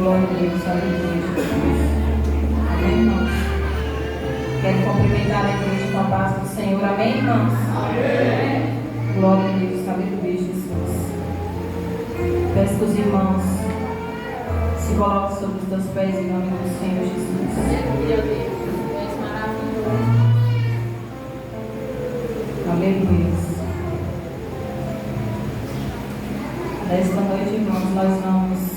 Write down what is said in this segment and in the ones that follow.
Glória a Deus, aleluia, Jesus. Amém, irmãos? Quero cumprimentar a igreja com a paz do Senhor. Amém, irmãos? Amém. Glória a Deus, aleluia, Jesus. Peço que os irmãos se coloquem sobre os teus pés em nome do Senhor Jesus. Aleluia, Deus. És maravilhoso. Aleluia. Nesta noite, irmãos, nós vamos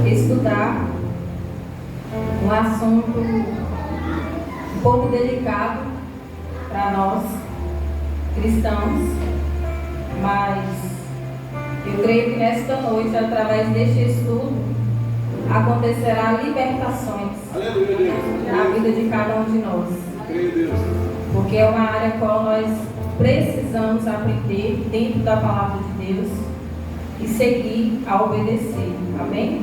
estudar um assunto um pouco delicado para nós cristãos, mas eu creio que nesta noite, através deste estudo, acontecerá libertações na vida de cada um de nós, porque é uma área qual nós precisamos aprender dentro da palavra de Deus e seguir a obedecer. Amém?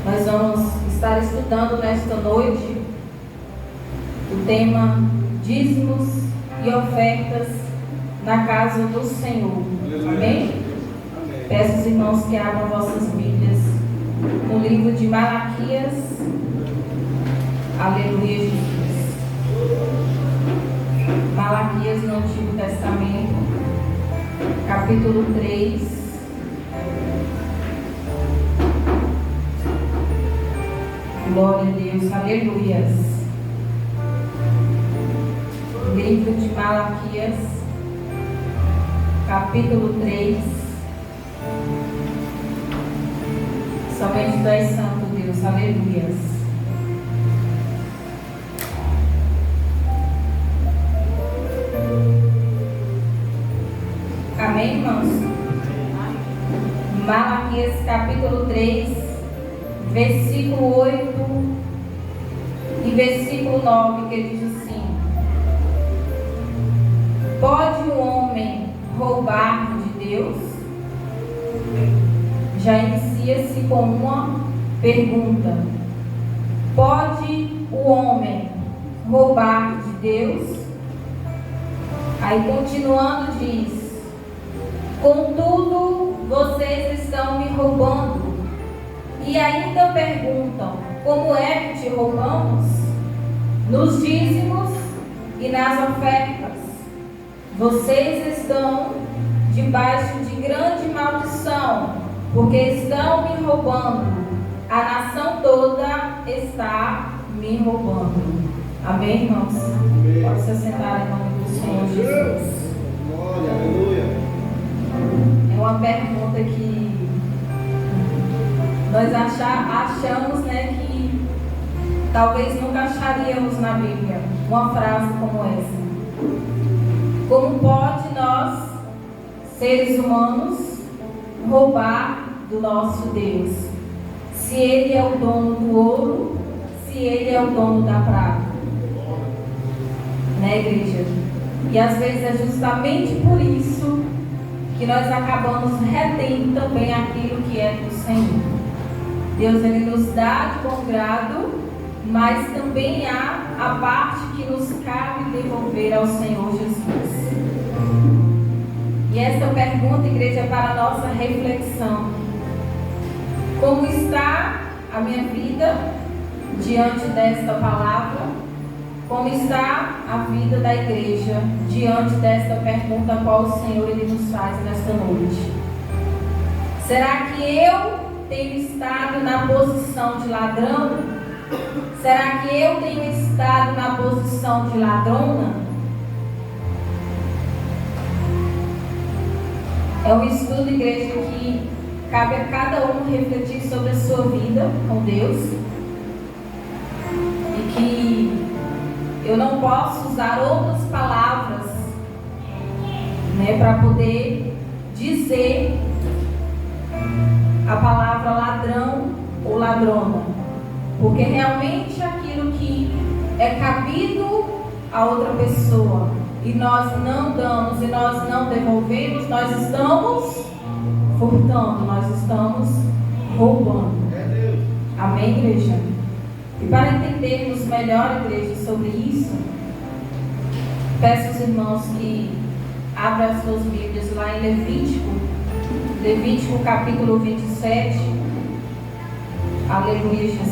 Nós vamos estar estudando nesta noite o tema dízimos e ofertas na casa do Senhor. Amém? Peço aos irmãos que abram vossas Bíblias no livro de Malaquias. Aleluia, Jesus. Malaquias no Antigo Testamento, capítulo 3. Glória a Deus, aleluias. Livro de Malaquias, capítulo 3. Somente tu és santo, Deus, aleluias. Amém, irmãos? Malaquias, capítulo 3, versículo 8 e versículo 9, que diz assim: pode o homem roubar de Deus? Já inicia-se com uma pergunta. Pode o homem roubar de Deus? Aí continuando diz: contudo, vocês estão me roubando. E ainda perguntam: como é que te roubamos? Nos dízimos e nas ofertas. Vocês estão debaixo de grande maldição, porque estão me roubando. A nação toda está me roubando. Amém, irmãos? Amém. Pode se sentar em nome do Senhor Jesus. Glória, aleluia. É uma pergunta que nós achamos, né, que talvez nunca acharíamos na Bíblia uma frase como essa. Como pode nós, seres humanos, roubar do nosso Deus? Se Ele é o dono do ouro, se Ele é o dono da prata. Né, igreja? E às vezes é justamente por isso que nós acabamos retendo também aquilo que é do Senhor. Deus, Ele nos dá de bom grado, mas também há a parte que nos cabe devolver ao Senhor Jesus. E essa pergunta, igreja, é para a nossa reflexão. Como está a minha vida diante desta palavra? Como está a vida da igreja diante desta pergunta a qual o Senhor Ele nos faz nesta noite? Será que eu tenho estado na posição de ladrão? Será que eu tenho estado na posição de ladrona? É um estudo, igreja, que cabe a cada um refletir sobre a sua vida com Deus. E que eu não posso usar outras palavras, né, para poder dizer a palavra ladrão ou ladrona. Porque realmente aquilo que é cabido a outra pessoa e nós não damos e nós não devolvemos, nós estamos furtando, nós estamos roubando. Amém, igreja? E para entendermos melhor, igreja, sobre isso, peço aos irmãos que abram as suas Bíblias lá em Levítico capítulo 27. Aleluia, Jesus.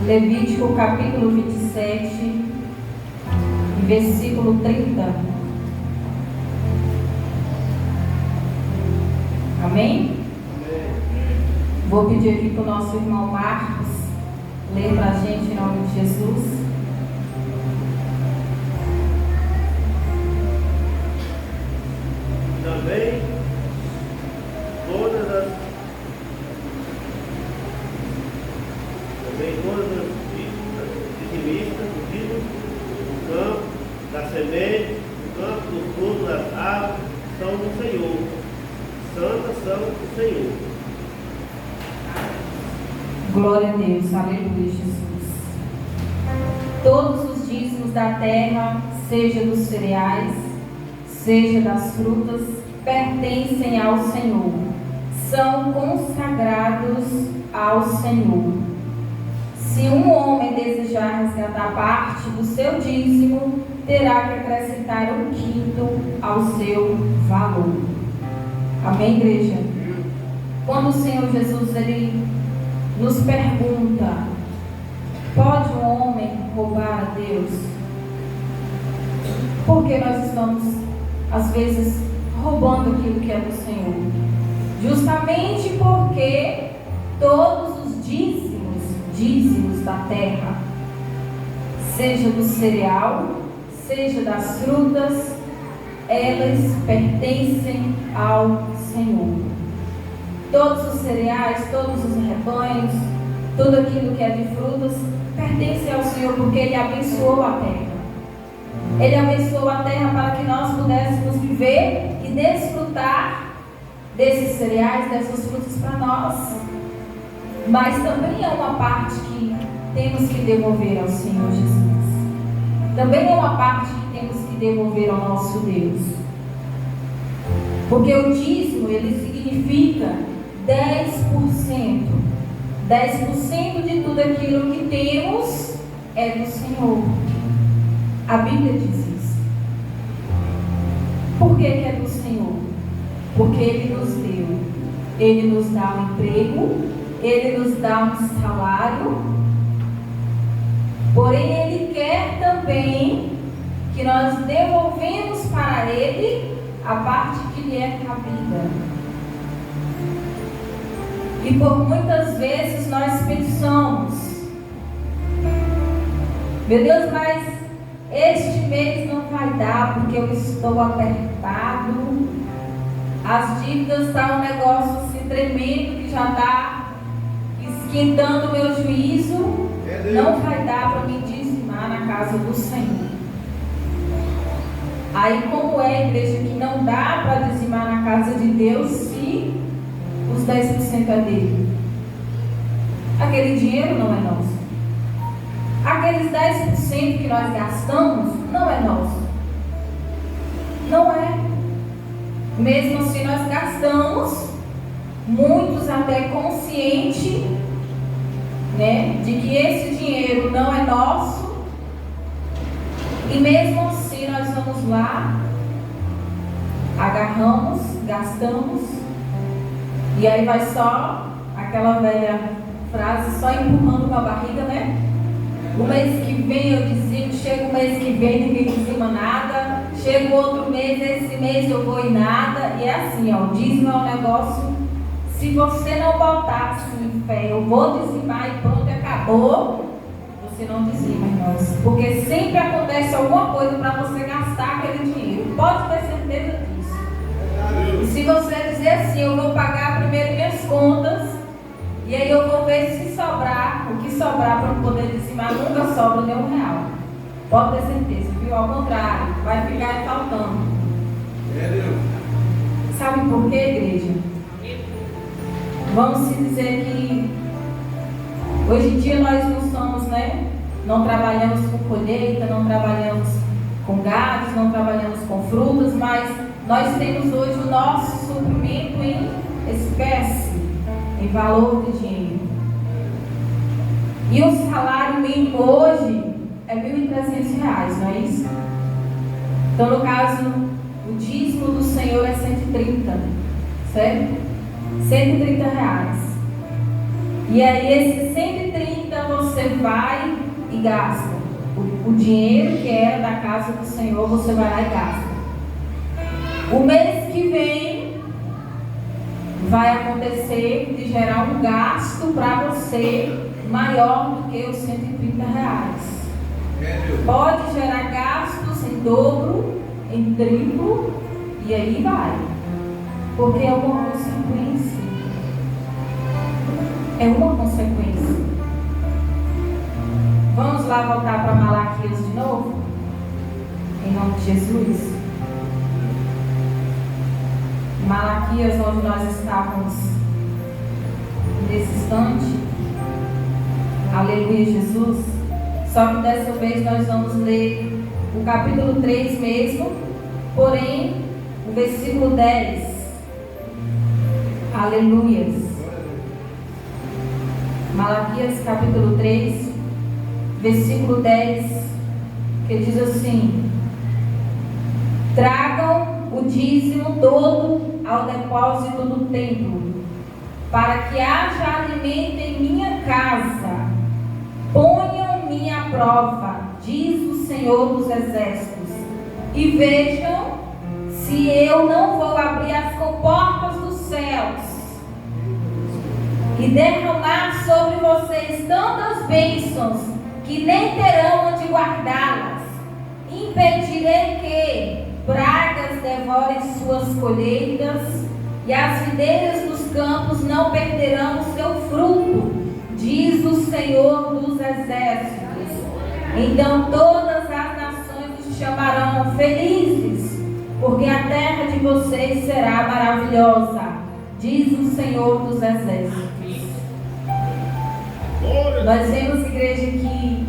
Levítico capítulo 27, versículo 30. Amém? Vou pedir aqui para o nosso irmão Marcos ler para a gente em nome de Jesus. Também todas as dizimistas do vidro, do campo, da semente, do campo, do fruto, das árvores, são do Senhor. Santas são do Senhor. Glória a Deus, aleluia, Jesus. Todos os dízimos da terra, seja dos cereais, seja das frutas, pertencem ao Senhor. São consagrados ao Senhor. Se um homem desejar resgatar parte do seu dízimo, terá que acrescentar 1/5 ao seu valor. Amém, igreja? Quando o Senhor Jesus ele nos pergunta: pode um homem roubar a Deus? Porque nós estamos, às vezes, roubando aquilo que é do Senhor. Justamente porque todos os dízimos da terra, seja do cereal, seja das frutas, elas pertencem ao Senhor. Todos os cereais, todos os rebanhos, tudo aquilo que é de frutas, pertence ao Senhor, porque Ele abençoou a terra. Ele abençoou a terra para que nós pudéssemos viver e desfrutar desses cereais, dessas frutas para nós. Mas também é uma parte que temos que devolver ao Senhor Jesus. Também é uma parte que temos que devolver ao nosso Deus. Porque o dízimo, ele significa 10%. 10% de tudo aquilo que temos é do Senhor. A Bíblia diz isso. Por que é do Senhor? Porque Ele nos deu. Ele nos dá um emprego, Ele nos dá um salário. Porém, Ele quer também que nós devolvemos para Ele a parte que lhe é cabida. E por muitas vezes nós pensamos: meu Deus, mas este mês não vai dar porque eu estou apertado, as dívidas estão um negócio assim tremendo que já está esquentando o meu juízo, não vai dar para me dizimar na casa do Senhor. Aí como é, igreja, que não dá para dizimar na casa de Deus se os 10% é dele? Aquele dinheiro não é nosso. Aqueles 10% que nós gastamos não é nosso. Não é. Mesmo assim nós gastamos, muitos até consciente, né, de que esse dinheiro não é nosso. E mesmo assim nós vamos lá, agarramos, gastamos, e aí vai só aquela velha frase, só empurrando com a barriga, né? O mês que vem eu dizimo, chega o mês que vem ninguém dizima nada, chega o outro mês, esse mês eu vou em nada, e é assim, ó, o dízimo é um negócio, se você não botar assim, fé, eu vou dizimar e pronto, acabou, você não dizima, irmãos, porque sempre acontece alguma coisa para você gastar aquele dinheiro, pode ter certeza disso. E se você dizer assim, eu vou pagar primeiro minhas contas, e aí eu vou ver se sobrar, o que sobrar para eu poder dizimar, nunca sobra nem R$1. Pode ter certeza, viu? Ao contrário, vai ficar faltando. Sabe por quê, igreja? Vamos se dizer que hoje em dia nós não somos, né, não trabalhamos com colheita, não trabalhamos com gados, não trabalhamos com frutas, mas nós temos hoje o nosso suprimento em espécie, em valor de dinheiro. E o salário mínimo hoje é R$ 1.300, não é isso? Então, no caso, o dízimo do Senhor é 130, certo? R$ 130. E aí, esses 130 você vai e gasta. O dinheiro que era da casa do Senhor, você vai lá e gasta. O mês que vem vai acontecer de gerar um gasto para você maior do que os R$ 130. Pode gerar gastos em dobro, em triplo, e aí vai. Porque é uma consequência. É uma consequência. Vamos lá voltar para Malaquias de novo? Em nome de Jesus. Malaquias, onde nós estávamos nesse instante. Aleluia, Jesus. Só que dessa vez nós vamos ler o capítulo 3 mesmo, porém o versículo 10. Aleluias. Malaquias capítulo 3, versículo 10, que diz assim: tragam o dízimo todo ao depósito do templo, para que haja alimento em minha casa. Ponham-me à prova, diz o Senhor dos Exércitos, e vejam se eu não vou abrir as comportas dos céus e derramar sobre vocês tantas bênçãos que nem terão onde guardá-las. Impedirei que pragas devorem suas colheitas, e as videiras dos campos não perderão o seu fruto, diz o Senhor dos Exércitos. Então todas as nações os chamarão felizes, porque a terra de vocês será maravilhosa, diz o Senhor dos Exércitos. Nós vemos, igreja, que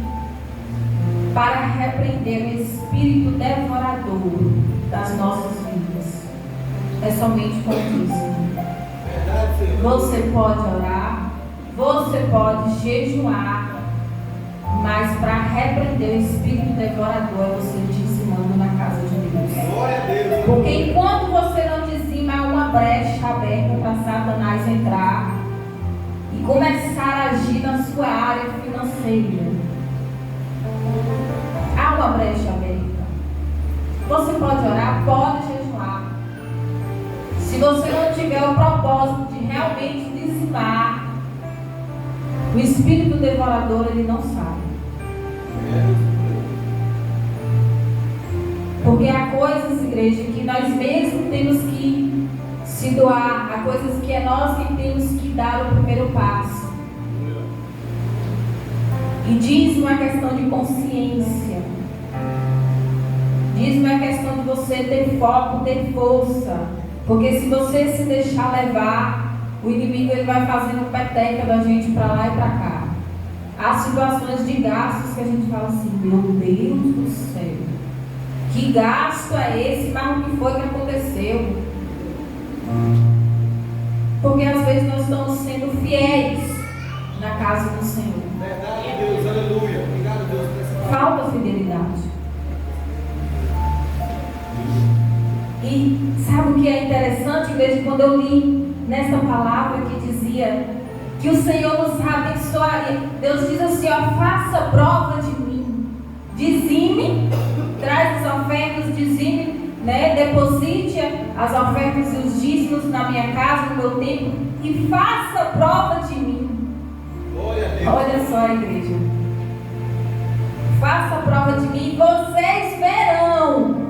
para repreender o espírito devorador das nossas vidas é somente com dízimo. Você pode orar, você pode jejuar, mas para repreender o espírito devorador é você dizimando na casa de Deus. Porque enquanto você não dizima, há uma brecha aberta para Satanás entrar e começar a agir na sua área financeira. Há uma brecha aberta. Você pode orar, pode jejuar. Se você não tiver o propósito de realmente dizimar, o espírito devorador, ele não sai. Porque há coisas, igreja, que nós mesmos temos que se doar, há coisas que é nós que temos que dar o primeiro passo. E dízimo é questão de consciência. Dízimo é questão de você ter foco, ter força. Porque se você se deixar levar, o inimigo ele vai fazendo peteca da gente para lá e para cá. Há situações de gastos que a gente fala assim: meu Deus do céu, que gasto é esse? Mas o que foi que aconteceu? Porque às vezes nós estamos sendo fiéis na casa do Senhor. Verdade, Deus, aleluia. Obrigado, Deus, por essa palavra. Falta fidelidade. E sabe o que é interessante, igreja? Quando eu li nessa palavra que dizia que o Senhor nos abençoaria, Deus diz assim: ó, faça prova de mim, dizime, traz as ofertas, dizime, né? Deposite as ofertas e os dízimos na minha casa, no meu templo, e faça prova de mim. Olha só, igreja, faça prova de mim, vocês verão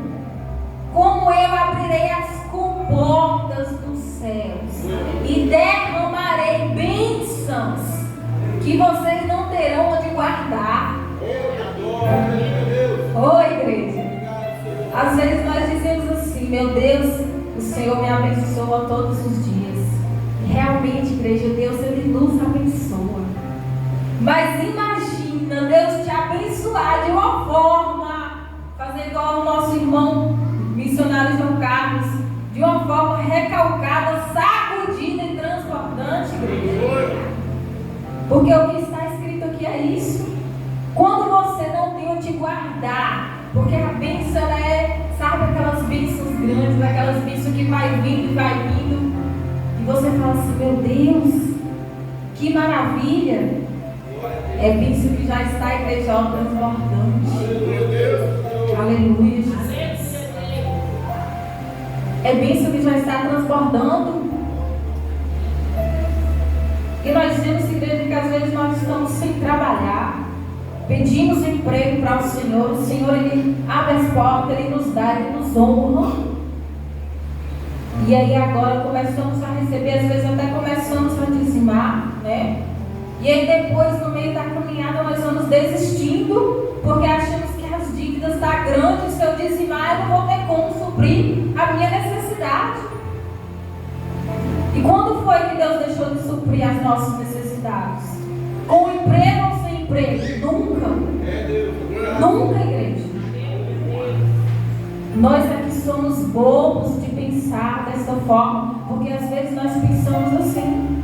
como eu abrirei as comportas dos céus e derramarei bênçãos que vocês não terão onde guardar. Oi, igreja. Às vezes nós dizemos assim: meu Deus, o Senhor me abençoa todos os dias. Realmente, igreja, Deus, Ele nos abençoa. Mas imagina Deus te abençoar abençoar de uma forma, fazer igual o nosso irmão missionário João Carlos, de uma forma recalcada, sacudida e transbordante, igreja. Porque o que está escrito aqui é isso. Quando você não tem onde guardar, porque a bênção é, sabe, aquelas bênçãos grandes, aquelas bênçãos que vai vindo, e você fala assim, meu Deus, que maravilha. É bênção que já está, igreja, transbordante. Aleluia, Jesus. É bênção que já está transbordando. E nós temos igreja que às vezes nós estamos sem trabalhar, pedimos emprego para o Senhor Ele abre as portas, Ele nos dá, Ele nos honra. E aí agora começamos a receber, às vezes até começamos a dizimar, né? E aí depois, no meio da caminhada, nós vamos desistindo, porque achamos que as dívidas estão grandes, se eu dizimar, eu não vou ter como suprir a minha necessidade. E quando foi que Deus deixou de suprir as nossas necessidades? Com emprego ou sem emprego? Nunca. Nunca, igreja. Nós aqui somos bobos de pensar dessa forma, porque às vezes nós pensamos assim.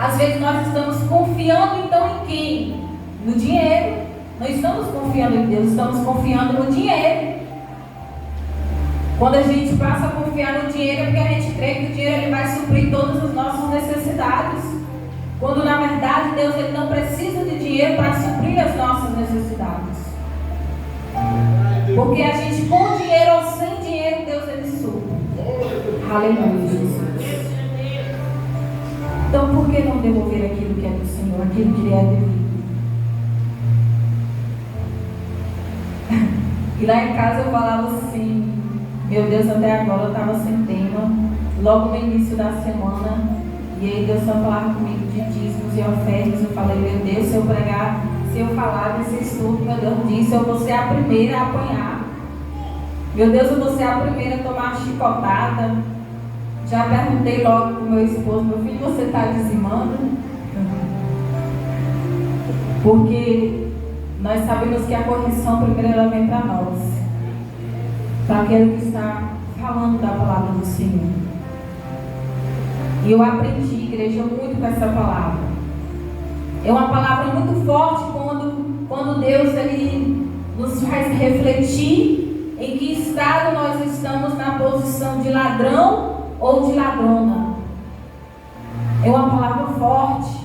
Às vezes nós estamos confiando então em quem? No dinheiro. Não estamos confiando em Deus, estamos confiando no dinheiro. Quando a gente passa a confiar no dinheiro é porque a gente crê que o dinheiro ele vai suprir todas as nossas necessidades. Quando na verdade Deus ele não precisa de dinheiro para suprir as nossas necessidades. Porque a gente com dinheiro ou sem dinheiro Deus ele supre. Aleluia, Jesus. Então por que não devolver aquilo que é do Senhor, aquilo que lhe é devido? E lá em casa eu falava assim, meu Deus, até agora eu estava sem tema, logo no início da semana, e aí Deus só falava comigo de dízimos e ofertas. Eu falei, meu Deus, se eu pregar, se eu falar desse estudo, meu Deus disse, eu vou ser a primeira a apanhar. Meu Deus, eu vou ser a primeira a tomar chicotada. Já perguntei logo para o meu esposo, meu filho, você está dizimando? Porque nós sabemos que a correção primeiro ela vem para nós, para aquele que está falando da palavra do Senhor. E eu aprendi, igreja, muito com essa palavra. É uma palavra muito forte quando Deus ele nos faz refletir em que estado nós estamos na posição de ladrão ou de ladrona. É uma palavra forte,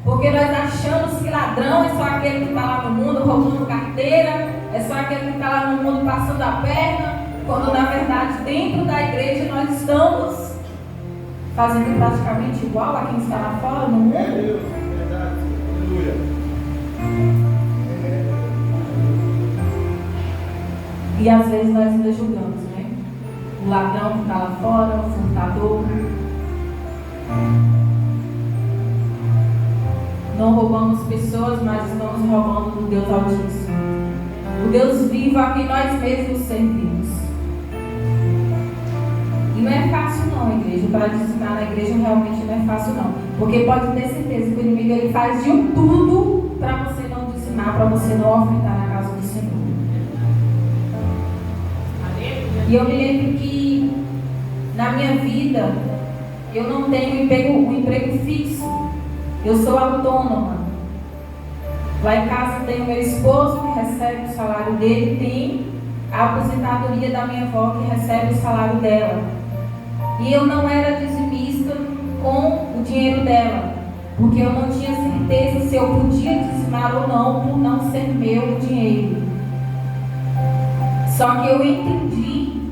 porque nós achamos que ladrão é só aquele que está lá no mundo roubando carteira, é só aquele que está lá no mundo passando a perna, quando na verdade dentro da igreja nós estamos fazendo praticamente igual a quem está lá fora no mundo. É Deus, verdade. Aleluia. E às vezes nós ainda julgamos, né? O ladrão que está lá fora, o furtador. Não roubamos pessoas, mas estamos roubando do Deus Altíssimo, o Deus vivo a quem nós mesmos servimos. E não é fácil não, igreja. Para dizimar na igreja realmente não é fácil não, porque pode ter certeza que o inimigo ele faz de tudo para você não dizimar, para você não ofertar na casa do Senhor. E eu me lembro que na minha vida eu não tenho um emprego fixo. Eu sou autônoma. Lá em casa tem o meu esposo que recebe o salário dele, tem a aposentadoria da minha avó que recebe o salário dela. E eu não era dizimista com o dinheiro dela, porque eu não tinha certeza se eu podia dizimar ou não, por não ser meu o dinheiro. Só que eu entendi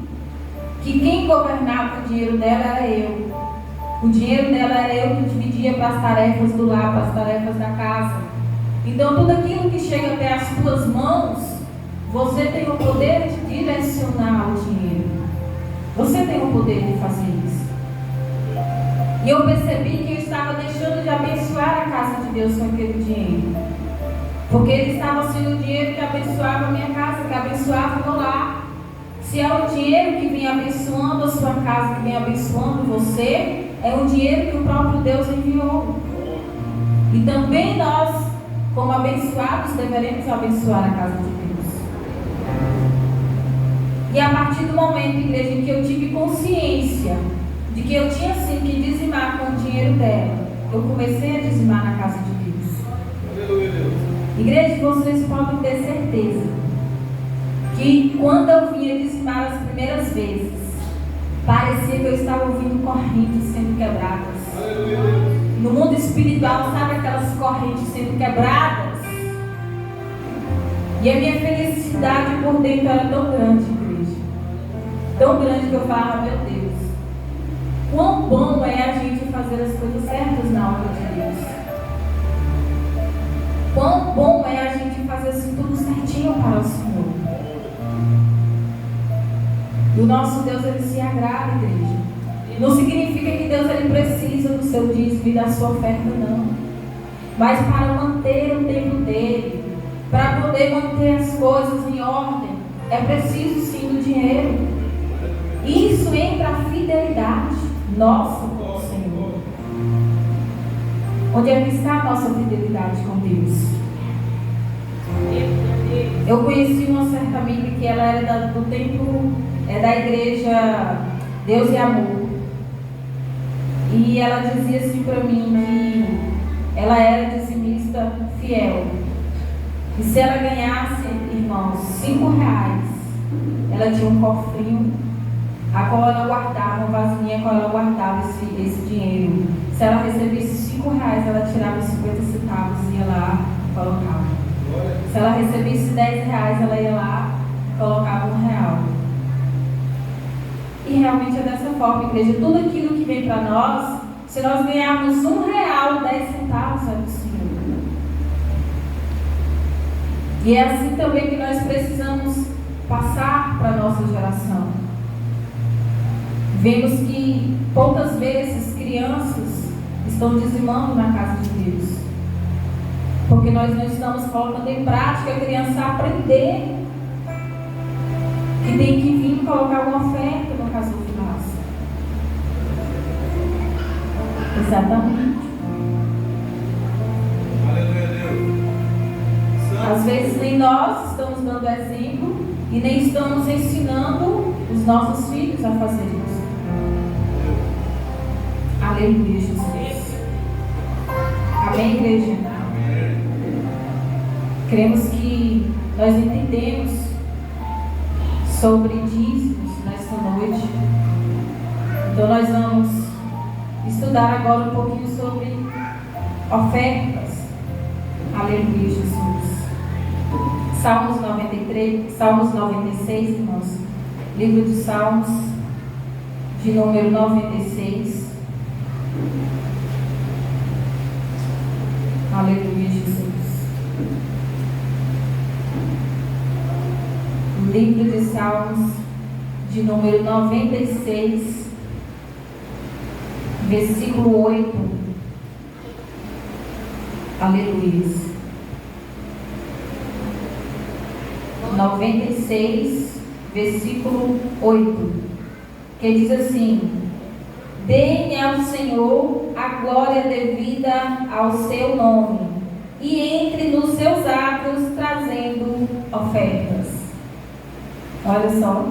que quem governava o dinheiro dela era eu. O dinheiro dela era eu que dividia para as tarefas do lar, para as tarefas da casa. Então tudo aquilo que chega até as tuas mãos, você tem o poder de direcionar o dinheiro. Você tem o poder de fazer isso. E eu percebi que eu estava deixando de abençoar a casa de Deus com aquele dinheiro. Porque ele estava sendo o dinheiro que abençoava a minha casa, que abençoava o meu lar. Se é o dinheiro que vem abençoando a sua casa, que vem abençoando você, é o dinheiro que o próprio Deus enviou. E também nós como abençoados deveremos abençoar a casa de Deus. E a partir do momento, igreja, em que eu tive consciência de que eu tinha sim que dizimar com o dinheiro dela, eu comecei a dizimar na casa de Deus. Aleluia, Deus. Igreja, vocês podem ter certeza que quando eu vinha dizimar as primeiras vezes, parecia que eu estava ouvindo correntes sendo quebradas. Aleluia, Deus. No mundo espiritual, sabe aquelas correntes sendo quebradas? E a minha felicidade por dentro era tão grande, igreja. Tão grande que eu falava, meu Deus, quão bom é a gente fazer as coisas certas na obra de Deus. Quão bom é a gente fazer assim tudo certinho para o Senhor. E o nosso Deus, ele se agrada, igreja. Não significa que Deus ele precisa do seu dízimo e da sua oferta, não. Mas para manter o tempo dele, para poder manter as coisas em ordem, é preciso sim do dinheiro. Isso entra a fidelidade nossa com o Senhor. Onde é que está a nossa fidelidade com Deus? Eu conheci uma certa amiga que ela era do tempo da igreja Deus e Amor. E ela dizia assim para mim que ela era dizimista fiel. E se ela ganhasse, irmãos, R$5, ela tinha um cofrinho, a qual ela guardava, uma vasilhinha a qual ela guardava esse dinheiro. Se ela recebesse R$5, ela tirava 50 centavos e ia lá e colocava. Se ela recebesse R$10, ela ia lá e colocava R$1. E realmente é dessa forma, igreja. Tudo aquilo que vem para nós, se nós ganharmos R$1, 10 centavos é do Senhor. E é assim também que nós precisamos passar para a nossa geração. Vemos que poucas vezes crianças estão dizimando na casa de Deus. Porque nós não estamos colocando em prática a criança aprender que tem que vir colocar uma oferta no caso do finanço. Exatamente. Aleluia, Deus. Às vezes nem nós estamos dando exemplo e nem estamos ensinando os nossos filhos a fazer isso. Aleluia, Jesus. Amém, igreja? Amém. Cremos que nós entendemos sobre dízimos nesta noite. Então nós vamos estudar agora um pouquinho sobre ofertas. Aleluia, Jesus. Salmos 93, Salmos 96, irmãos. Livro de Salmos, de número 96. Aleluia, Jesus. Livro de Salmos, de número 96, versículo 8. Aleluia. 96, versículo 8, que diz assim: Deem ao Senhor a glória devida ao seu nome, e entre nos seus atos trazendo ofertas. Olha só.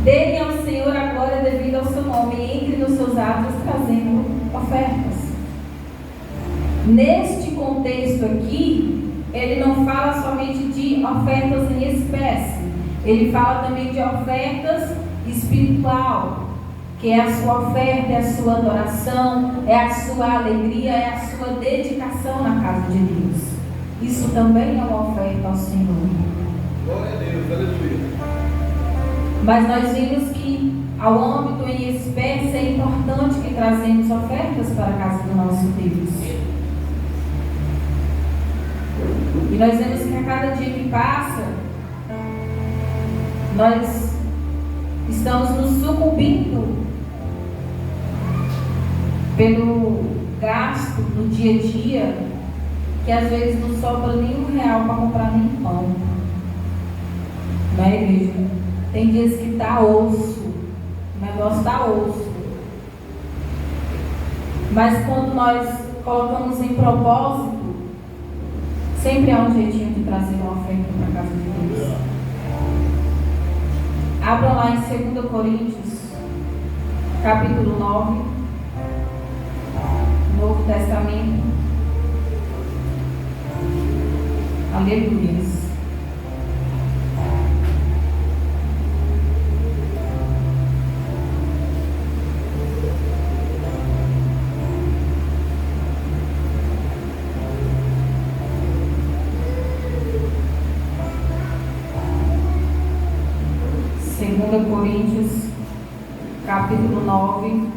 Deem ao Senhor a glória devida ao seu nome, e entre nos seus atos trazendo ofertas. Neste contexto aqui, ele não fala somente de ofertas em espécie, ele fala também de ofertas espiritual, que é a sua oferta, é a sua adoração, é a sua alegria, é a sua dedicação na casa de Deus. Isso também é uma oferta ao Senhor. Glória a Deus, aleluia. Mas nós vimos que ao âmbito em espécie é importante que trazemos ofertas para a casa do nosso Deus. E nós vemos que a cada dia que passa, nós estamos nos sucumbindo pelo gasto do dia a dia, que às vezes não sobra nem R$1 para comprar nem pão. Não é, igreja? Tem dias que está osso, o negócio está osso. Mas quando nós colocamos em propósito Sempre há um jeitinho de trazer uma oferta para a casa de Deus. Abra lá em 2 Coríntios, capítulo 9, Novo Testamento. Aleluia. Coríntios, capítulo 9,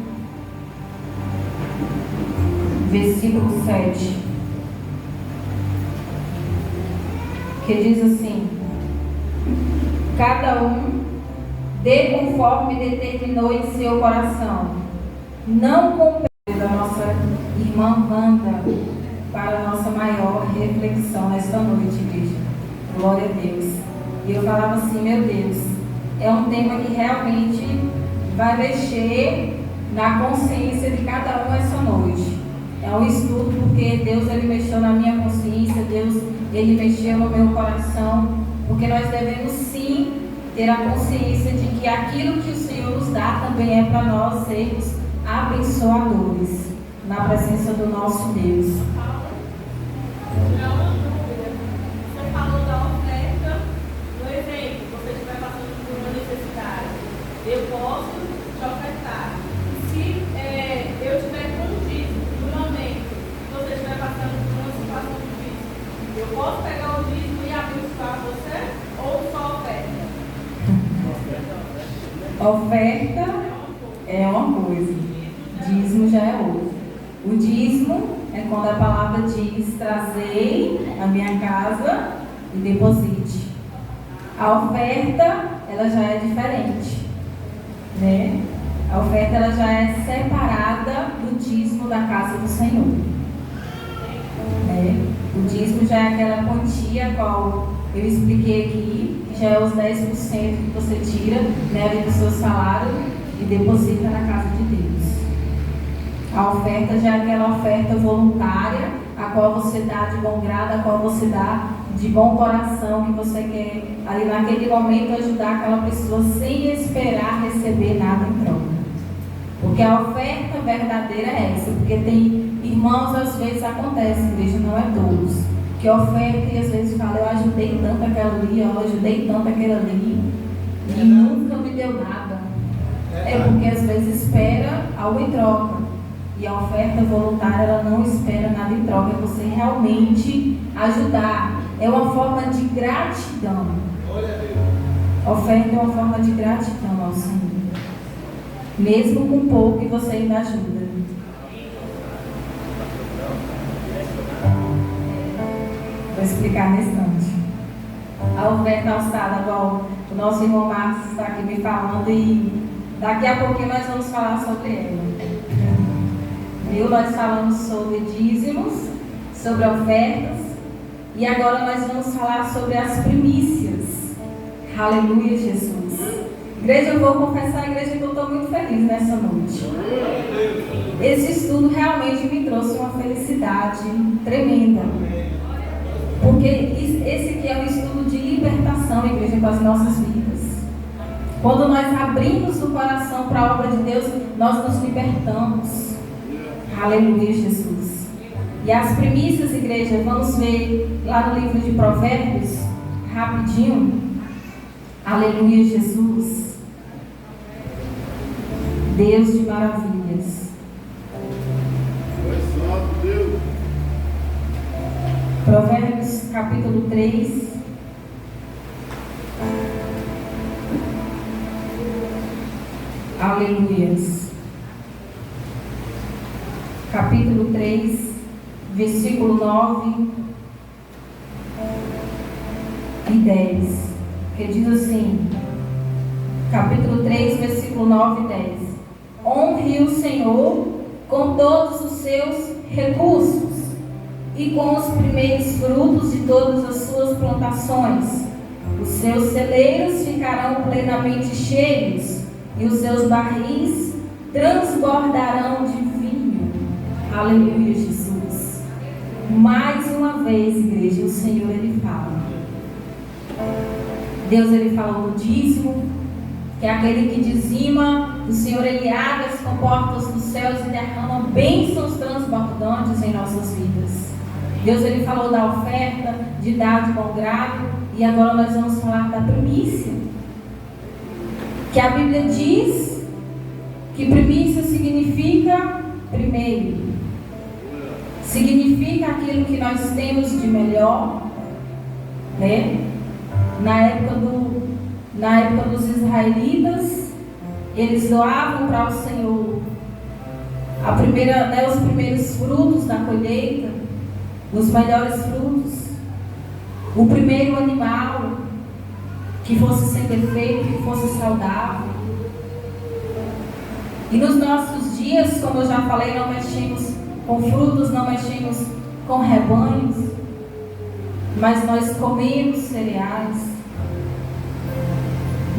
versículo 7, que diz assim: cada um dê conforme determinou em seu coração, não com da nossa irmã Wanda, para a nossa maior reflexão nesta noite, igreja. Glória a Deus. E eu falava assim, meu Deus, é um tema que realmente vai mexer na consciência de cada um essa noite. É um estudo porque Deus, Ele mexeu na minha consciência, Deus, Ele mexeu no meu coração, porque nós devemos sim ter a consciência de que aquilo que o Senhor nos dá também é para nós sermos abençoadores na presença do nosso Deus. Eu posso te ofertar. Se eu estiver com um dízimo, no momento que você estiver passando por uma situação difícil, eu posso pegar o dízimo e abençoar você ou só oferta? Oferta é uma coisa, dízimo já é outra. O dízimo é quando a palavra diz: trazei a minha casa e deposite. A oferta, ela já é diferente. Né? A oferta ela já é separada do dízimo da casa do Senhor. Né? O dízimo já é aquela quantia qual eu expliquei aqui, que já é os 10% que você tira, né, do seu salário e deposita na casa de Deus. A oferta já é aquela oferta voluntária, a qual você dá de bom grado, a qual você dá de bom coração, que você quer ali naquele momento ajudar aquela pessoa sem esperar receber nada em troca. Porque a oferta verdadeira é essa, porque tem irmãos, às vezes acontece, igreja, não é todos, que oferta e às vezes fala: eu ajudei tanto aquela ali, eu ajudei tanto aquele ali e nunca me deu nada. É porque às vezes espera algo em troca. E a oferta voluntária, ela não espera nada em troca, é você realmente ajudar. É uma forma de gratidão. A oferta é uma forma de gratidão ao Senhor. Mesmo com pouco, você ainda ajuda. Vou explicar nesse instante. A oferta alçada, igual o nosso irmão Marcos está aqui me falando, e daqui a pouquinho nós vamos falar sobre ela. Nós falamos sobre dízimos, sobre ofertas, e agora nós vamos falar sobre as primícias. Aleluia, Jesus. Igreja, eu vou confessar, igreja, que eu estou muito feliz nessa noite. Esse estudo realmente me trouxe uma felicidade tremenda. Porque esse aqui é um estudo de libertação, igreja, para as nossas vidas. Quando nós abrimos o coração para a obra de Deus, nós nos libertamos. Aleluia, Jesus. E as primícias, igreja, vamos ver lá no livro de Provérbios, rapidinho. Aleluia, Jesus. Deus de maravilhas. Provérbios, capítulo 3. Aleluias. Capítulo 3, versículo 9 e 10, que diz assim, capítulo 3, versículo 9 e 10: honre o Senhor com todos os seus recursos e com os primeiros frutos de todas as suas plantações. Os seus celeiros ficarão plenamente cheios e os seus barris transbordarão de vinho. Aleluia, Jesus. Mais uma vez, igreja, o Senhor, Ele fala. Deus, Ele falou no dízimo, que é aquele que dizima. O Senhor, Ele abre as comportas dos céus e derrama bênçãos transbordantes em nossas vidas. Deus, Ele falou da oferta, de dar de bom grado, e agora nós vamos falar da primícia. Que a Bíblia diz que primícia significa primeiro. Significa aquilo que nós temos de melhor, né? Na época dos israelitas, eles doavam para o Senhor os primeiros frutos da colheita, os melhores frutos, o primeiro animal que fosse sem defeito, que fosse saudável. E nos nossos dias, como eu já falei, não mexemos com frutos, não mexemos com rebanhos, mas nós comemos cereais,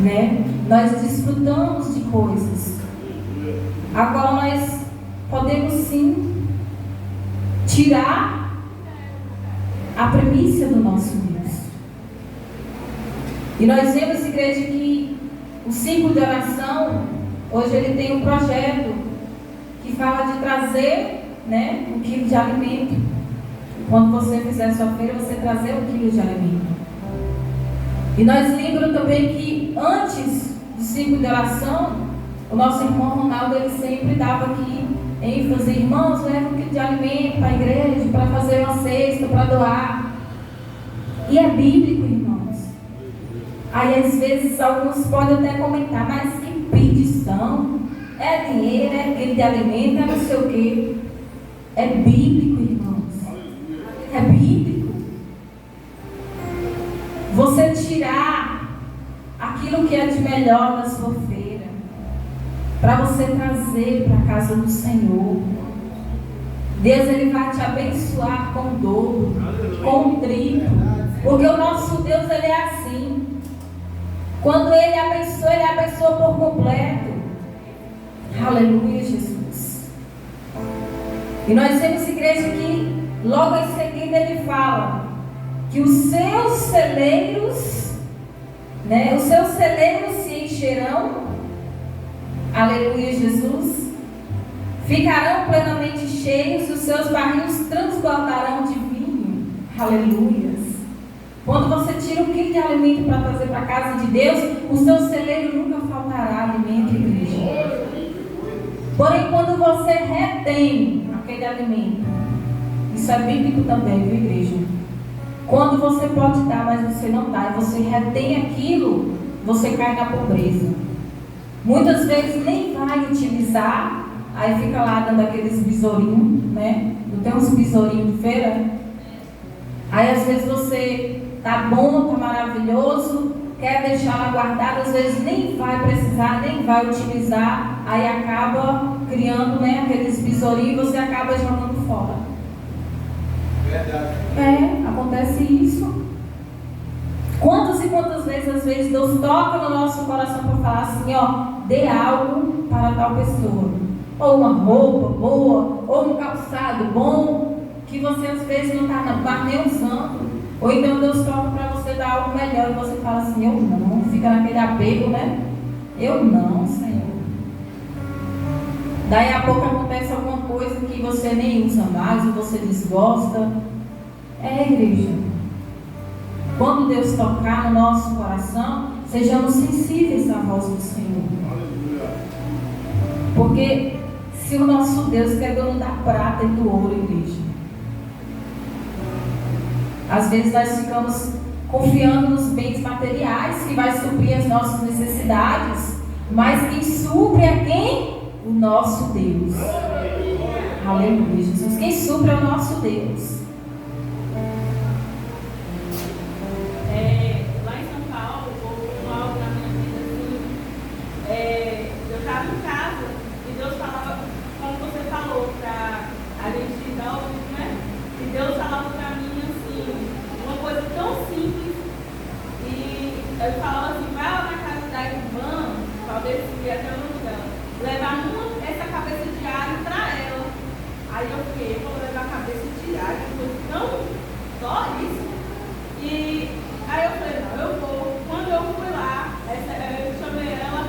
né? Nós desfrutamos de coisas. Agora nós podemos sim tirar a primícia do nosso Deus. E nós vemos, igreja, que o ciclo de oração, hoje ele tem um projeto que fala de trazer, né, um quilo de alimento. Quando você fizer sua feira, você trazer um quilo de alimento. E nós lembramos também que antes do ciclo de oração, o nosso irmão Ronaldo, ele sempre dava aqui ênfase: irmãos, leva um quilo de alimento para a igreja, para fazer uma cesta, para doar. E é bíblico, irmãos. Aí às vezes alguns podem até comentar: mas que pedição, é dinheiro, é quilo de alimento, é não sei o quê. É bíblico, irmãos. É bíblico. Você tirar aquilo que é de melhor da sua feira, para você trazer para a casa do Senhor. Deus, Ele vai te abençoar com dobro, com triplo, porque o nosso Deus, Ele é assim. Quando Ele abençoa por completo. Aleluia, Jesus. E nós temos igreja que logo em seguida Ele fala que os seus celeiros, né, os seus celeiros se encherão. Aleluia, Jesus. Ficarão plenamente cheios e os seus barris transbordarão de vinho. Aleluia. Quando você tira um quilo de alimento para trazer para a casa de Deus, o seu celeiro nunca faltará alimento, igreja. Porém, quando você retém aquele alimento, isso é bíblico também, viu, igreja? Quando você pode dar, mas você não dá, e você retém aquilo, você cai na pobreza. Muitas vezes nem vai utilizar, aí fica lá dando aqueles besourinhos, né? Não tem uns besourinhos de feira? Aí às vezes você tá bom, tá maravilhoso, quer deixar lá guardado, às vezes nem vai precisar, nem vai utilizar, aí acaba criando, né, aqueles besourinhos e você acaba jogando fora. Verdade. Acontece isso. Quantas e quantas vezes, às vezes, Deus toca no nosso coração para falar assim, ó, dê algo para tal pessoa. Ou uma roupa boa, ou um calçado bom, que você às vezes não está nem usando. Ou então Deus toca para você dar algo melhor e você fala assim, eu não, fica naquele apego, né? Eu não, Senhor. Daí a pouco acontece alguma coisa que você nem usa mais, ou você desgosta. Igreja. Quando Deus tocar no nosso coração, sejamos sensíveis à voz do Senhor. Porque se o nosso Deus que é dono da prata e do ouro, igreja, às vezes nós ficamos confiando nos bens materiais que vai suprir as nossas necessidades, mas quem supre é quem? O nosso Deus. Aleluia, Jesus. Quem supre é o nosso Deus. Lá em São Paulo, houve algo na minha vida assim. Eu estava em casa e Deus falava, como você falou, para a gente dar ouvido, né? E Deus falava para mim assim, uma coisa tão simples. E eu falava assim, vai lá na casa da irmã, talvez subir até o nome dela, levar essa cabeça de alho para ela. Aí eu fiquei, falando da cabeça de área, tão só isso. E aí eu falei, não, eu vou. Quando eu fui lá, eu chamei ela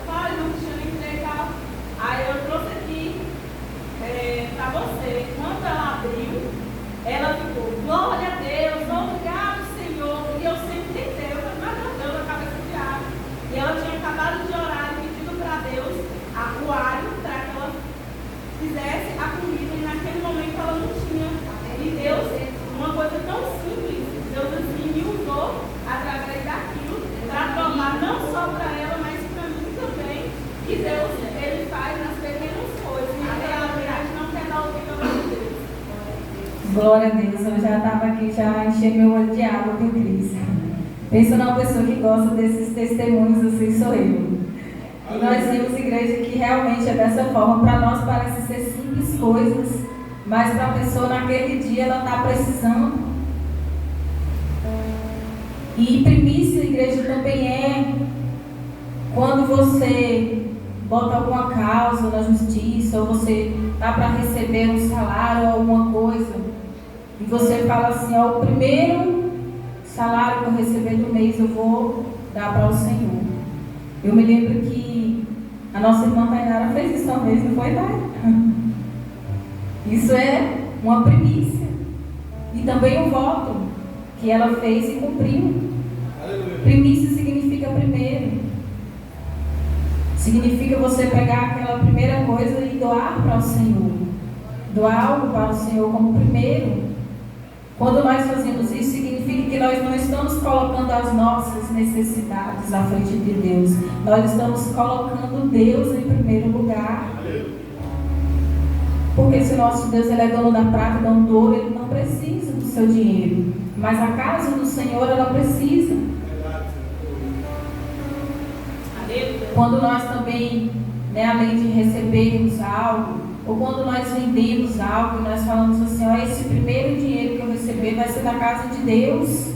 fala, não tinha nem que e tal. Aí eu trouxe aqui pra você. Quando ela abriu, ela ficou, glória a Deus, obrigado, Senhor. E eu sempre tentei, eu falei, mas meu Deus, a cabeça de área. E ela tinha acabado de orar e pedido para Deus o alho para que ela fizesse a comida. E naquele momento ela não tinha. E Deus, uma coisa tão simples, Deus assim me usou através daquilo para provar não só para ela, mas para mim também. Que Deus, Ele faz nas pequenas coisas. E a gente não quer dar o vídeo para Deus. Glória a Deus, eu já estava aqui, já enchei meu olho de água com Cristo. Pensa numa pessoa que gosta desses testemunhos, assim sou eu. E nós vimos igreja que realmente é dessa forma. Para nós parece ser simples coisas, mas para a pessoa naquele dia ela está precisando. E primícia, igreja, também é quando você bota alguma causa na justiça, ou você está para receber um salário ou alguma coisa, e você fala assim, ó, o primeiro salário que eu receber do mês eu vou dar para o Senhor. Eu me lembro que a nossa irmã Tainara fez isso uma vez, não foi, Thay? Isso é uma primícia. E também o voto que ela fez e cumpriu. Aleluia. Primícia significa primeiro. Significa você pegar aquela primeira coisa e doar para o Senhor. Doar algo para o Senhor como primeiro. Quando nós fazemos isso, significa que nós não estamos colocando as nossas necessidades à frente de Deus. Nós estamos colocando Deus em primeiro lugar. Porque se o nosso Deus ele é dono da prata, dono do ouro, Ele não precisa do seu dinheiro. Mas a casa do Senhor, ela precisa. Quando nós também, além de recebermos algo, ou quando nós vendemos algo, nós falamos assim, ó, esse primeiro dinheiro que eu receber vai ser da casa de Deus.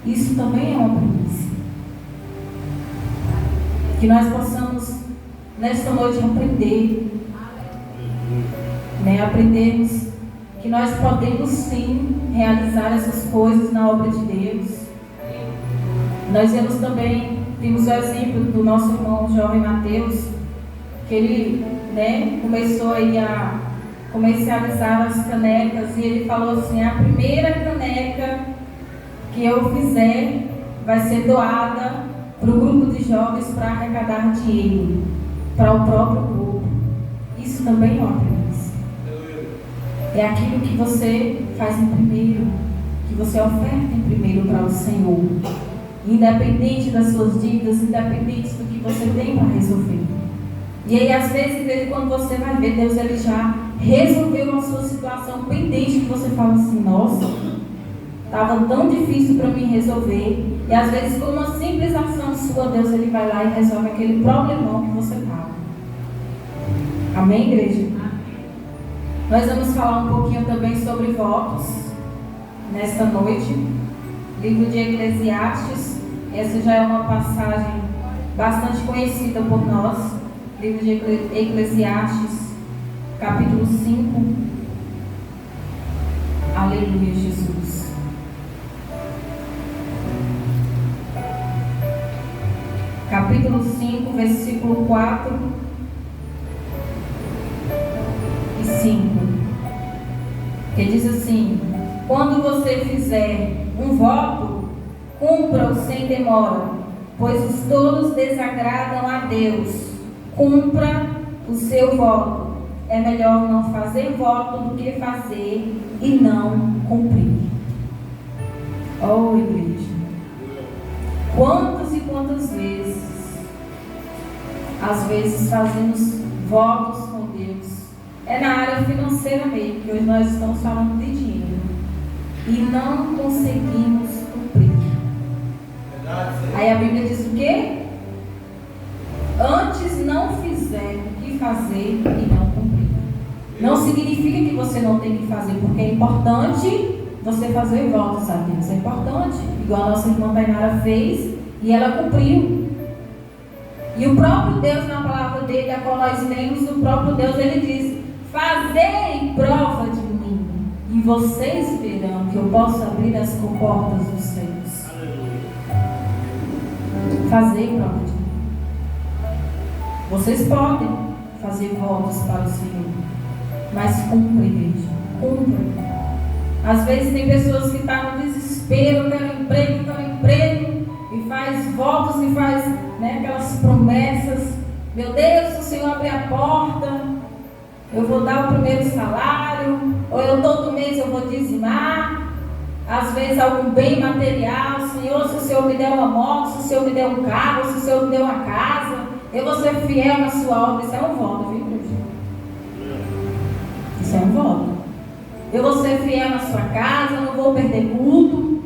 Isso também é uma primícia. Que nós possamos, nesta noite, aprender. Aprendermos que nós podemos sim realizar essas coisas na obra de Deus. Nós temos o exemplo do nosso irmão jovem Mateus, que ele começou aí a comercializar as canecas, e ele falou assim, a primeira caneca que eu fizer vai ser doada para o grupo de jovens para arrecadar dinheiro para o próprio grupo. Isso também é uma premissa. É aquilo que você faz em primeiro, que você oferta em primeiro para o Senhor, independente das suas dívidas, independente do que você tem para resolver. E aí, às vezes, desde quando você vai ver, Deus ele já resolveu a sua situação pendente, que você fala assim, nossa, estava tão difícil para mim resolver. E às vezes, por uma simples ação sua, Deus ele vai lá e resolve aquele problemão que você estava. Amém, igreja? Nós vamos falar um pouquinho também sobre votos nesta noite. Livro de Eclesiastes. Essa já é uma passagem bastante conhecida por nós. Livro de Eclesiastes, capítulo 5. Aleluia, Jesus. Capítulo 5, versículo 4 e 5. Que diz assim: quando você fizer um voto, cumpra-o sem demora, pois os tolos desagradam a Deus. Cumpra o seu voto. É melhor não fazer voto do que fazer e não cumprir. Oh, igreja. Quantas e quantas vezes, às vezes fazemos votos com Deus. É na área financeira mesmo, que hoje nós estamos falando de dinheiro. E não conseguimos cumprir. Aí a Bíblia diz o quê? Antes não fizer o que fazer e não cumprir. Não significa que você não tem que fazer, porque é importante você fazer votos a Deus. É importante, igual a nossa irmã Tainara fez e ela cumpriu. E o próprio Deus, na palavra dele, a qual nós lemos, o próprio Deus, ele diz: fazei Deem prova de mim, e vocês verão que eu posso abrir as comportas dos céus. Fazer prova de mim. Vocês podem fazer votos para o Senhor, mas cumpra, igreja, cumpra. Às vezes tem pessoas que estão no desespero, quero emprego, e faz votos e faz, né, aquelas promessas. Meu Deus, se o Senhor abrir a porta, eu vou dar o primeiro salário, ou eu todo mês eu vou dizimar. Às vezes algum bem material. Senhor, se o Senhor me der uma moto, se o Senhor me der um carro, se o Senhor me der uma casa, eu vou ser fiel na sua obra. Isso é um voto, viu, igreja? Isso é um voto. Eu vou ser fiel na sua casa, não vou perder culto.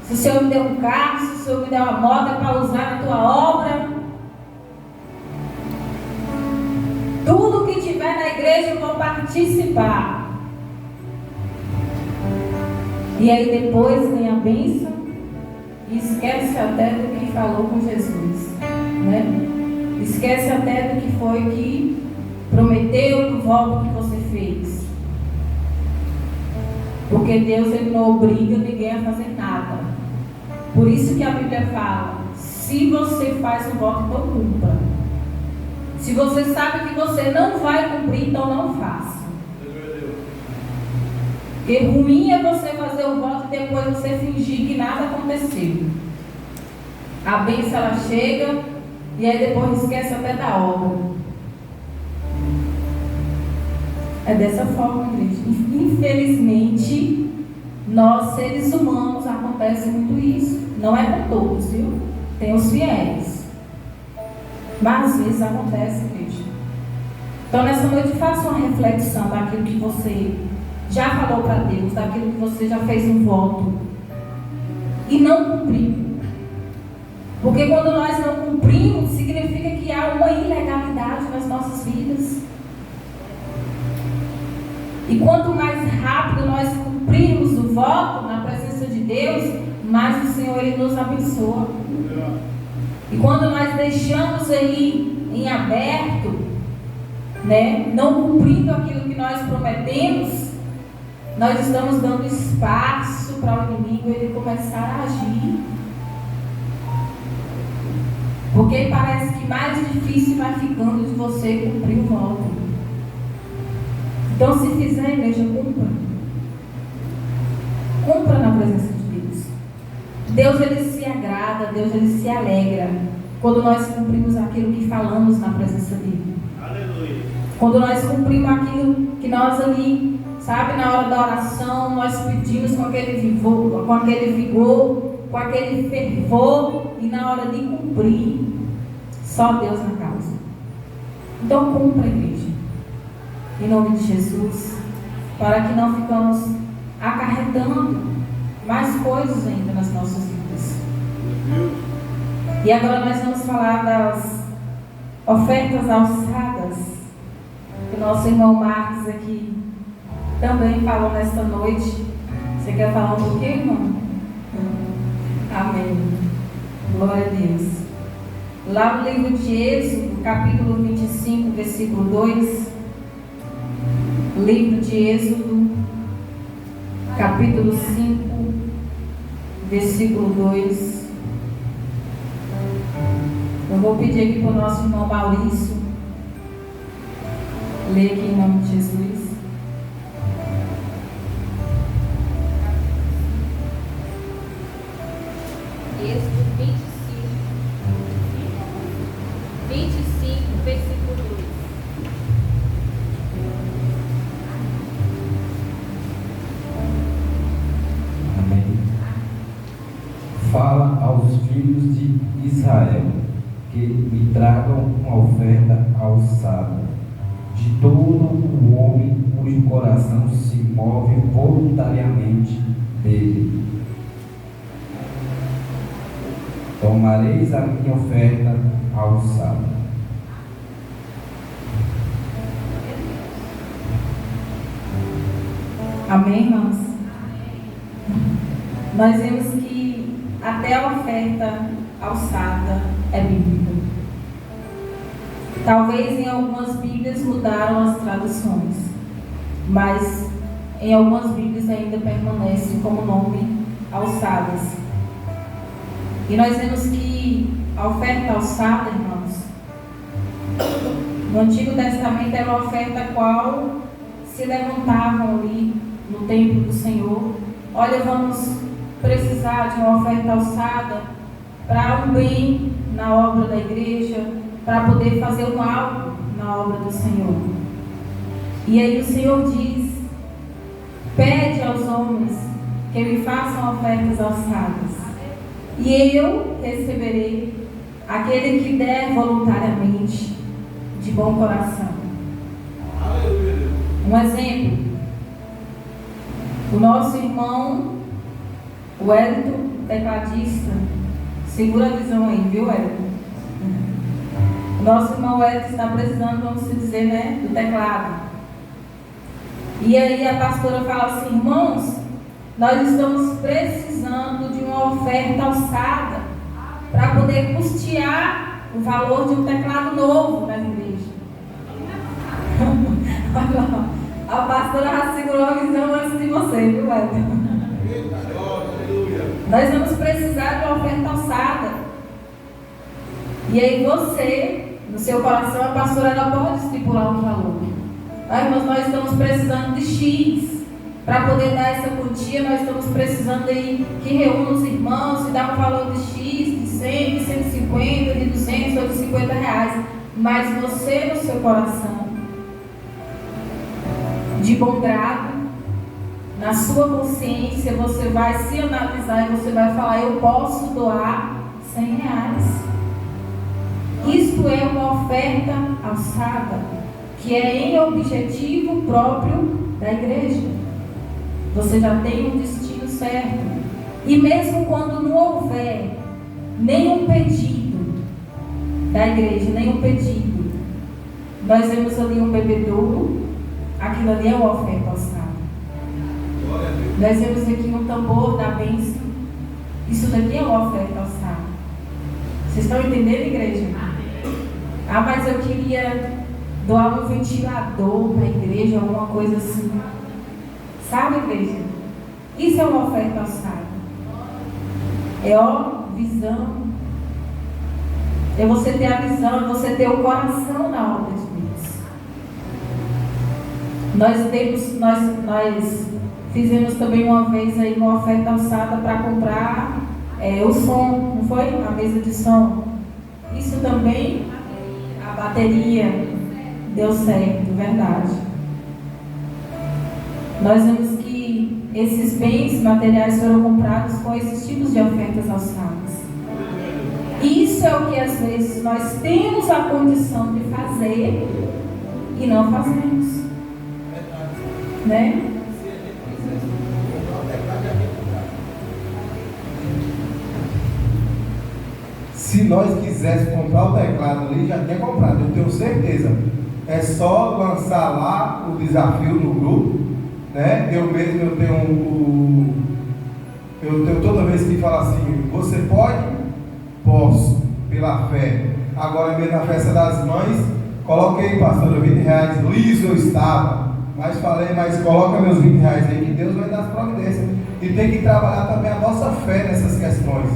Se o Senhor me der um carro, se o Senhor me der uma moto, é para usar na tua obra. Tudo que tiver na igreja eu vou participar. E aí depois vem a bênção e esquece até do que falou com Jesus, né? Esquece até do que foi que prometeu, do voto que você fez. Porque Deus, Ele não obriga ninguém a fazer nada. Por isso que a Bíblia fala: se você faz um voto, então cumpra. Se você sabe que você não vai cumprir, então não faça. Porque ruim é você fazer um voto e depois você fingir que nada aconteceu. A bênção ela chega e aí depois esquece até da obra. É dessa forma, igreja. Infelizmente, nós seres humanos acontece muito isso. Não é com todos, viu? Tem os fiéis. Mas às vezes acontece, igreja. Então nessa noite faça uma reflexão daquilo que você já falou para Deus, daquilo que você já fez um voto e não cumpriu. Porque quando nós não cumprimos, significa que há uma ilegalidade nas nossas vidas. E quanto mais rápido nós cumprirmos o voto na presença de Deus, mais o Senhor Ele nos abençoa. E quando nós deixamos aí em aberto, né, não cumprindo aquilo que nós prometemos, nós estamos dando espaço para o inimigo ele começar a agir. Porque parece que mais difícil vai ficando de você cumprir o voto. Então, se fizer, igreja, cumpra. Cumpra na presença de Deus. Deus, Ele se agrada, Deus, Ele se alegra quando nós cumprimos aquilo que falamos na presença dEle. Aleluia. Quando nós cumprimos aquilo que nós ali, sabe, na hora da oração, nós pedimos com aquele vigor, com aquele fervor, e na hora de cumprir, só Deus na causa. Então cumpra, igreja, em nome de Jesus, para que não ficamos acarretando mais coisas ainda nas nossas vidas. E agora nós vamos falar das ofertas alçadas, que o nosso irmão Marcos aqui também falou nesta noite. Você quer falar um pouquinho, irmão? Amém. Glória a Deus. Lá no livro de Êxodo, capítulo 25, versículo 2. Livro de Êxodo, capítulo 5, versículo 2. Eu vou pedir aqui para o nosso irmão Maurício ler aqui em nome de Jesus. Êxodo 25, versículo 2. Amém. Fala aos filhos de Israel que me tragam uma oferta alçada de todo o homem cujo coração se move voluntariamente dele. Tomareis a minha oferta alçada. Amém, irmãos? Nós vemos que até a oferta alçada é bíblica. Talvez em algumas Bíblias mudaram as traduções, mas em algumas Bíblias ainda permanece como nome Alçadas. E nós vemos que a oferta alçada, irmãos, no Antigo Testamento era uma oferta a qual se levantavam ali no templo do Senhor. Olha, vamos precisar de uma oferta alçada para um bem na obra da igreja, para poder fazer um algo na obra do Senhor. E aí o Senhor diz: pede aos homens que me façam ofertas alçadas, e eu receberei aquele que der voluntariamente, de bom coração. Um exemplo: o nosso irmão, o Wellington, tecladista, segura a visão aí, viu, Wellington? O nosso irmão Wellington está precisando, vamos dizer, né, do teclado. E aí a pastora fala assim: irmãos, nós estamos precisando de uma oferta alçada para poder custear o valor de um teclado novo na igreja. A pastora já segurou a visão antes de você, viu, Wellington? Nós vamos precisar de uma oferta alçada. E aí você, no seu coração, a pastora ela pode estipular um valor. Mas nós estamos precisando de X. Para poder dar essa quantia, nós estamos precisando aí que reúna os irmãos e dá um valor de X, de 100, de 150, de 200 ou de 50 reais. Mas você, no seu coração, de bom grado, na sua consciência, você vai se analisar e você vai falar: eu posso doar 100 reais. Isto é uma oferta alçada, que é em objetivo próprio da igreja. Você já tem um destino certo. E mesmo quando não houver nenhum pedido da igreja, nenhum pedido, nós vemos ali um bebedouro, aquilo ali é uma oferta alçada. Nós vemos aqui um tambor da bênção, isso daqui é uma oferta alçada. Vocês estão entendendo, igreja? Ah, mas eu queria doar um ventilador para a igreja, alguma coisa assim. Sabe, igreja? Isso é uma oferta alçada. É visão. É você ter a visão, é você ter o coração na obra de Deus. Nós fizemos também uma vez aí uma oferta alçada para comprar o som, não foi? A mesa de som. Isso também, a bateria, deu certo, verdade. Nós vemos que esses bens materiais foram comprados com esses tipos de ofertas alçadas. Isso é o que às vezes nós temos a condição de fazer e não fazemos. Né? Se nós quiséssemos comprar o teclado ali, já tinha comprado, eu tenho certeza. É só lançar lá o desafio no grupo, né? Eu tenho toda vez que fala assim: você pode? Posso, pela fé. Agora mesmo na festa das mães, coloquei, pastora, 20 reais, liso eu estava. Mas falei, mas coloca meus 20 reais aí que Deus vai dar as providências. E tem que trabalhar também a nossa fé nessas questões.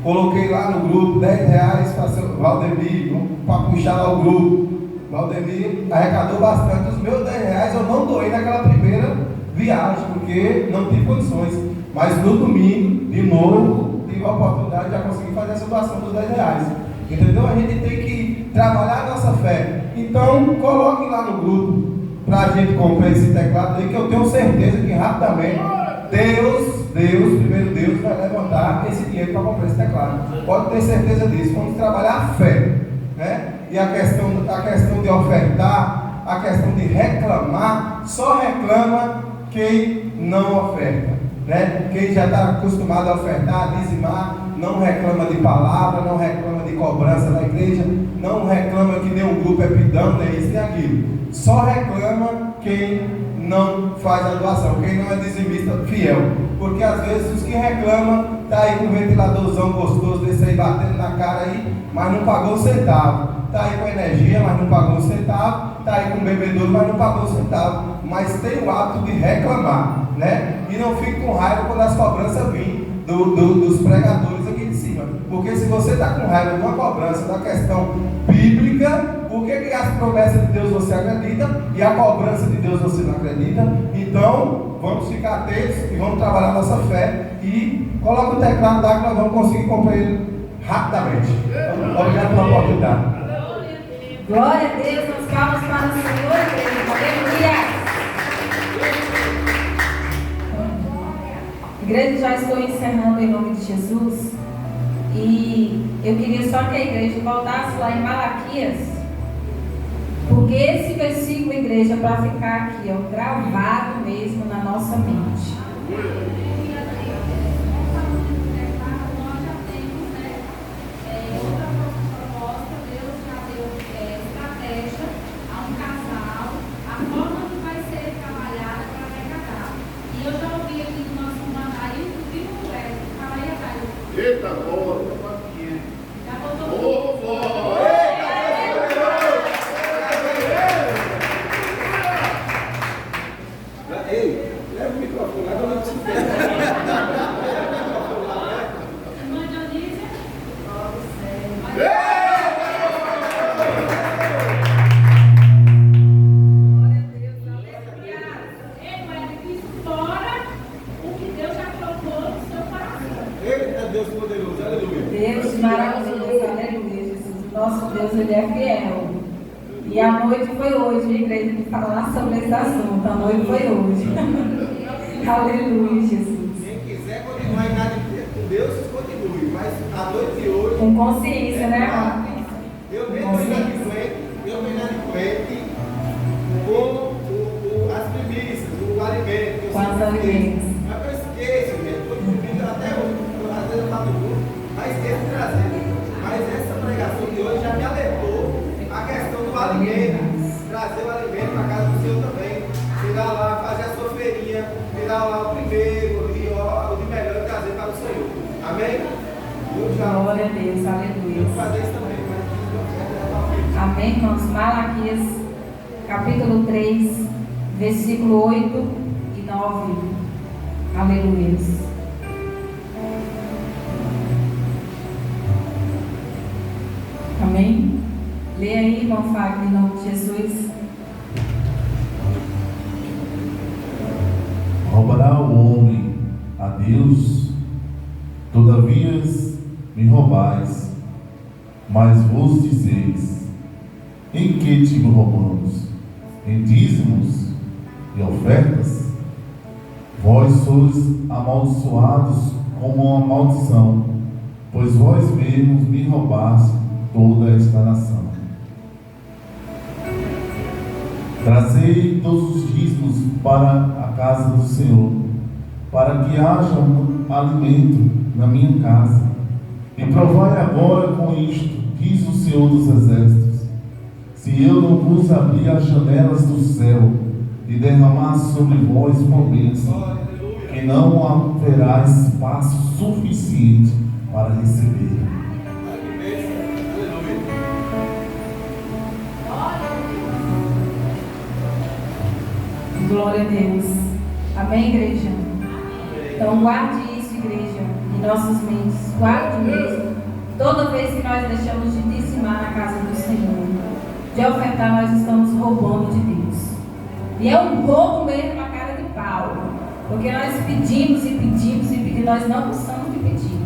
Coloquei lá no grupo 10 reais para o Valdemir, para puxar lá o grupo. Valdemir arrecadou bastante. Os meus 10 reais eu não doei naquela primeira viagem, porque não tive condições. Mas no domingo, de novo, tive a oportunidade de já conseguir fazer essa doação dos 10 reais. Entendeu? A gente tem que trabalhar a nossa fé. Então, coloque lá no grupo para a gente comprar esse teclado aí, que eu tenho certeza que rapidamente primeiro Deus vai levantar esse dinheiro para comprar esse teclado. Pode ter certeza disso. Vamos trabalhar a fé, né? E a questão de ofertar, a questão de reclamar, só reclama quem não oferta, né? Quem já está acostumado a ofertar, a dizimar, não reclama de palavra, não reclama de cobrança da igreja, não reclama que nenhum grupo é pidão, nem isso nem aquilo. Só reclama quem não faz a doação, quem não é dizimista fiel. Porque às vezes os que reclamam, tá aí com um ventiladorzão gostoso desse aí batendo na cara aí, mas não pagou um centavo. Tá aí com energia, mas não pagou um centavo. Tá aí com bebedouro, mas não pagou um centavo. Mas tem o hábito de reclamar, né? E não fique com raiva quando as cobranças vêm dos pregadores aqui de cima. Porque se você está com raiva de uma cobrança da questão bíblica, por que as promessas de Deus você acredita e a cobrança de Deus você não acredita? Então, vamos ficar atentos e vamos trabalhar nossa fé. E coloca o teclado lá que nós vamos conseguir comprar ele rapidamente. Obrigado pela oportunidade. Glória a Deus, nós palmas para o Senhor, igreja. Aleluia. Igreja, já estou encerrando em nome de Jesus. E eu queria só que a igreja voltasse lá em Malaquias. Porque esse versículo, igreja, é para ficar aqui, ó, gravado mesmo na nossa mente. Eita, boa, aqui. Ei, leva o microfone lá, eu não preciso Irmã Dionísia? Deus poderoso, aleluia. Deus maravilhoso, aleluia, Jesus. Nosso Deus, Ele é fiel. E a noite foi hoje, a igreja de falar sobre esse assunto. A noite foi hoje. Aleluia, Jesus. Quem quiser continuar com Deus, continue. Mas a noite de hoje. Com consciência, né, irmão? Eu venho inadimplente com as primícias, o alimento. Com os alimentos. Mas eu esqueço, gente. Estou dormindo até hoje. Às vezes eu falo tudo, mas esqueço de trazer. Mas essa pregação de hoje já me alertou a questão do alimento. Trazer o alimento para casa do Senhor também. Tirar lá, fazer a sua feirinha, tirar lá o primeiro, o de melhor e trazer para o Senhor. Amém? Glória a Deus, aleluia. Vou fazer isso também, mas Amém, irmãos. Malaquias, capítulo 3, versículo 8 e 9. Aleluia. Amém? Lê aí, irmão Fábio, em nome de Jesus. Roubará o homem a Deus, todavia me roubais, mas vos dizeis: em que te roubamos? Em dízimos e ofertas? Vós sois amaldiçoados como uma maldição, pois vós mesmos me roubaste toda esta nação. Trazei todos os dízimos para a casa do Senhor, para que haja um alimento na minha casa. E provai agora com isto, diz o Senhor dos Exércitos: se eu não vos abrir as janelas do céu e derramar sobre vós uma bênção, que não haverá espaço suficiente para receber. Glória a Deus. Amém, igreja? Então guarde isso, igreja, em nossas mentes. Guarde mesmo. Toda vez que nós deixamos de dizimar na casa do Senhor, de ofertar, nós estamos roubando de Deus. E é um roubo mesmo na cara de pau. Porque nós pedimos e pedimos e pedimos. Nós não gostamos de pedir.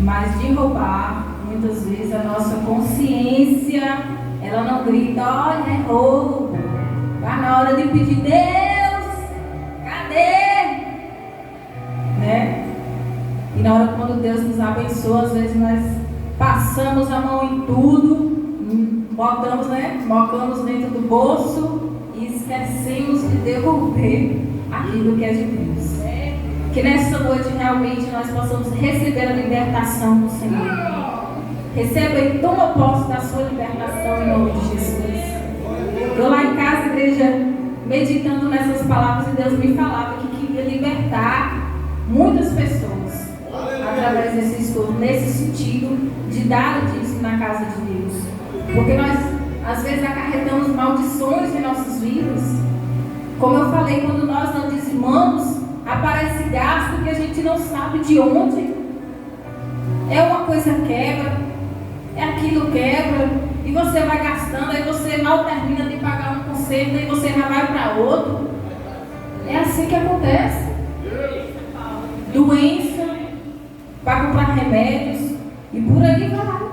Mas de roubar, muitas vezes a nossa consciência, ela não grita: olha, é roubo. Mas na hora de pedir: Deus, cadê? Né? E na hora quando Deus nos abençoa, às vezes nós passamos a mão em tudo, botamos, né? Mocamos dentro do bolso e esquecemos de devolver aquilo que é de Deus. Que nessa noite realmente nós possamos receber a libertação do Senhor. Receba e toma posse da sua libertação em nome de Jesus. Eu lá em casa, igreja, meditando nessas palavras, e Deus me falava que queria libertar muitas pessoas através desse estudo, nesse sentido de dar o dízimo na casa de Deus. Porque nós, às vezes, acarretamos maldições em nossas vidas. Como eu falei, quando nós não dizimamos, aparece gasto que a gente não sabe de onde. É uma coisa quebra, é aquilo quebra, e você vai gastando, aí você mal termina de pagar um conserto, e você já vai para outro. É assim que acontece. Doença, para comprar remédios, e por aí vai.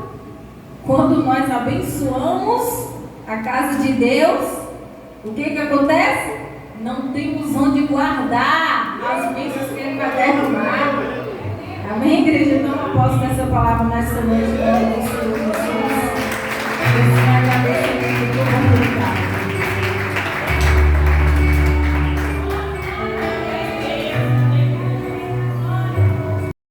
Quando nós abençoamos a casa de Deus, o que acontece? Não temos onde guardar as bênçãos que Ele vai derramar. Amém, igreja? Então, após essa palavra nessa noite, em nome do Senhor Jesus.